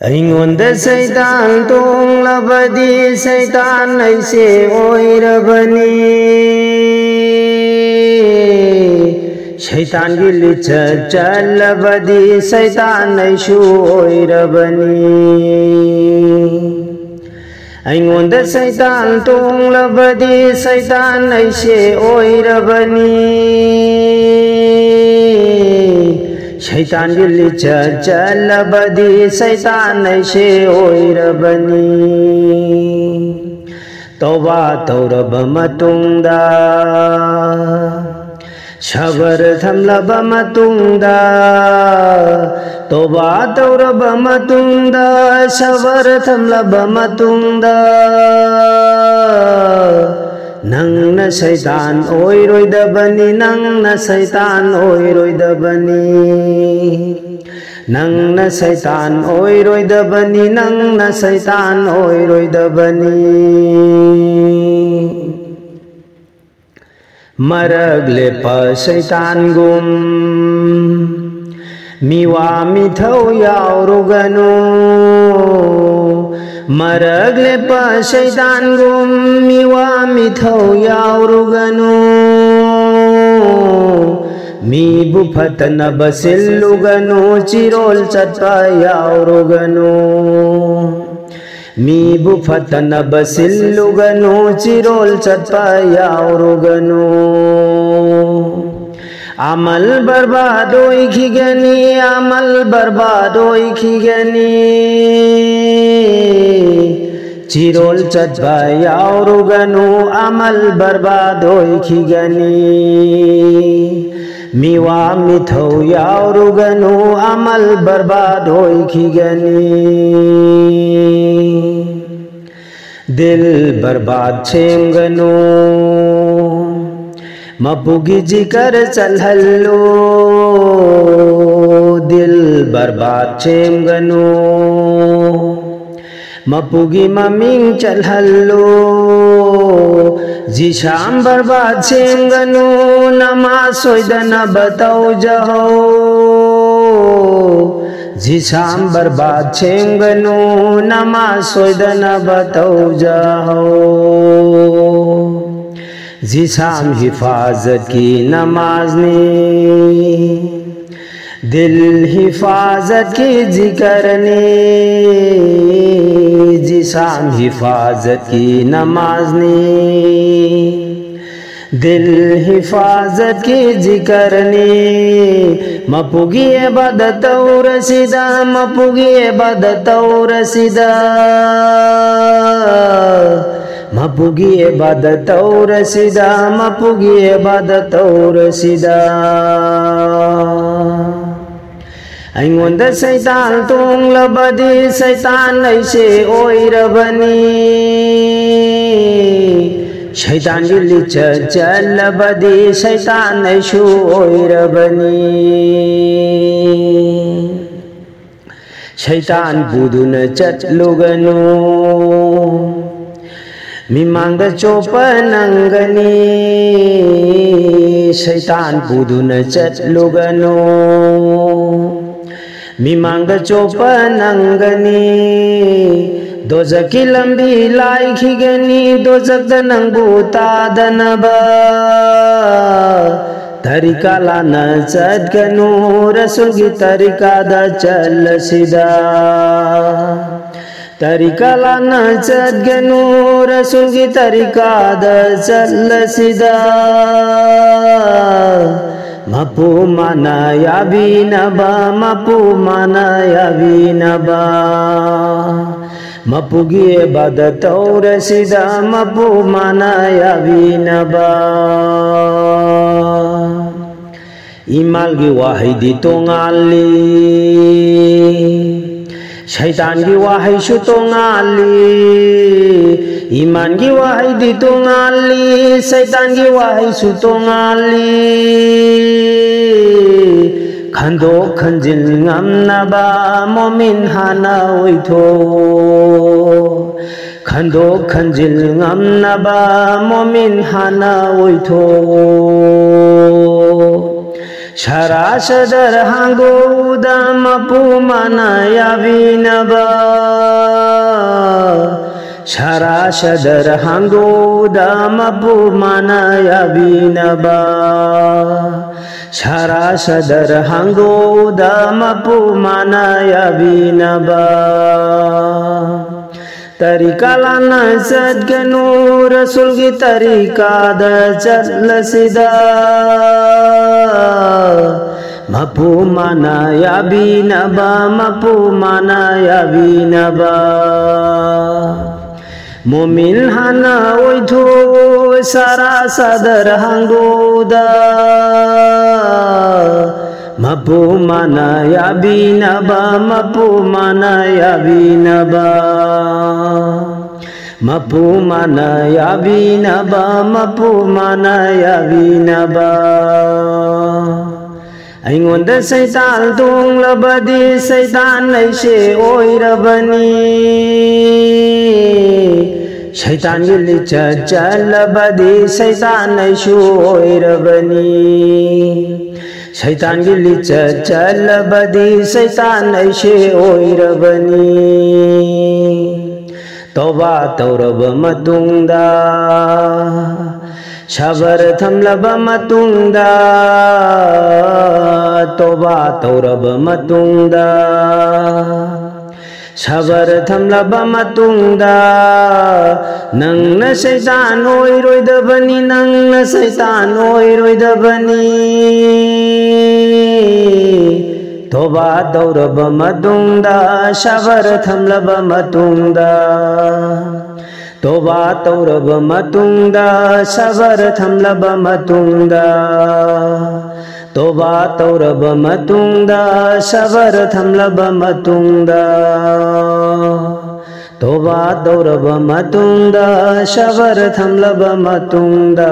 ꯑꯩꯉꯣꯟꯗ ꯁꯩꯇꯥꯟ ꯇꯣꯡꯂꯕꯗꯤ ꯁꯩꯇꯥꯟ ꯑꯩꯁꯦ ꯑꯣꯏꯔꯕꯅꯤ ꯁꯩꯇꯥꯟꯒꯤ ꯂꯤꯆꯠ ꯆꯠꯂꯕꯗꯤ ꯁꯩꯇꯥꯟ ꯑꯩꯁꯨ ꯑꯣꯏꯔꯕꯅꯤ ꯑꯩꯉꯣꯟꯗ ꯁꯩꯇꯥꯟ ꯇꯣꯡꯂꯕꯗꯤ ꯁꯩꯇꯥꯟ ꯑꯩꯁꯦ ꯑꯣꯏꯔꯕꯅꯤ शैतान की लिचत चलबदी शैतान ऐसे ओइरबनी तौबा तौरब मतुंगदा शबर थमलब मतुंगदा तौबा तौरब मतुंगदा शबर थमलब मतुंगदा नंगन शैतान ओइरोइदबनी नंगन शैतान ओइरोइदबनी नंगन शैतान ओइरोइदबनी नंगन शैतान ओइरोइदबनी मरगले प शैतान गुम मिवा मिथौ यावरुगनु मरगले प शैतान गुम मिवा मिथौ यावरुगनु मीबु फतनब सिल्लुगनु चिरोल चट्पा यावरुगनु मीबु फतनब सिल्लुगनु चिरोल चट्पा यावरुगनु अमल बर्बाद होइखिगनी अमल बर्बाद होइखिगनी चिरोल चट्पा यावरुगनु अमल बर्बाद होइखिगनी मिवा मिथौ यावरुगनु अमल बर्बाद होइखिगनी दिल बर्बाद छेंगनु मपुगी जिकर चलहल्लो दिल बर्बाद छेंगनु मपुगी ममिंग चलहल्लो जी शाम बर्बाद छेंगनु नमाज सोइदन बताओ जहो जी शाम बर्बाद छेंगनु नमाज सोइदन बताओ जहो जी शाम हिफाजत की नमाज ने दिल हिफाजत की जिक्र ने जी शाम हिफाजत की नमाज ने दिल हिफाजत की जिक्र ने मपुगी इबादत और रसीदा मपुगी इबादत और रसीदा मपुगी इबादत और रसीदा मपुगी इबादत और रसीदा अइंगोंदा शैतान तोंगलबदी शैतान ऐसे ओइरबनी शैतान की लिचत चलबदी शैतान ऐसु ओइरबनी शैतान बुदुन चटलुगनु मिमांग चोपनंगनी शैतान बुदुन चटलुगनु मिमांग चोपनंगनी दोजक की लंबी लाइखिगनी दोजक दनंगु तादनबा तरीका लाना चटगनु रसूल की तरीका द चल सीधा तरीका लाना चटगनु रसूल की तरीका द चल सीधा मपु माना याबी नबा मपु माना याबी नबा मपुगी इबादत और रसीदा मपु माना याबी नबा इमाल की वाहिदी तोंगाली शैतान की वाही शु तोंगाली ईमान की वाहिदी तोंगाली शैतान की वाही शु तोंगाली खंदो खंजिल ngамnaba मोमिन हाना ओइथो खंदो खंजिल ngамnaba मोमिन हाना ओइथो Shara sadar hangoda mapu mana yavinaba Shara sadar hangoda mapu mana yavinaba Shara sadar hangoda mapu mana yavinaba Tarika lana sadganu Rasul ki tarika da chal sida Mapu mana yabinaba Mapu mana yabinaba Mumin hana oithu Sara sadar hangoda Mapu mana yabinaba Mapu mana yabinaba Mapu mana yabinaba Mapu mana yabinaba Aingonda saitan tung labadi Saitan aise oirabani Shaitan gili chachal labadi Saitan aisu oirabani Shaitan gili chachal labadi Saitan aise oirabani Toba tauraba matungda Shabar thamlaba matungda Toba tauraba matungda Shabar thamlaba matungda Nangna Saitan oiroidabani Nangna Saitan oiroidabani Toba tauraba matungda Shabar thamlaba matungda Toba tauraba matungda Shabar thamlaba matungda Toba tauraba matungda Shabar thamlaba matungda Toba tauraba matungda Shabar thamlaba matungda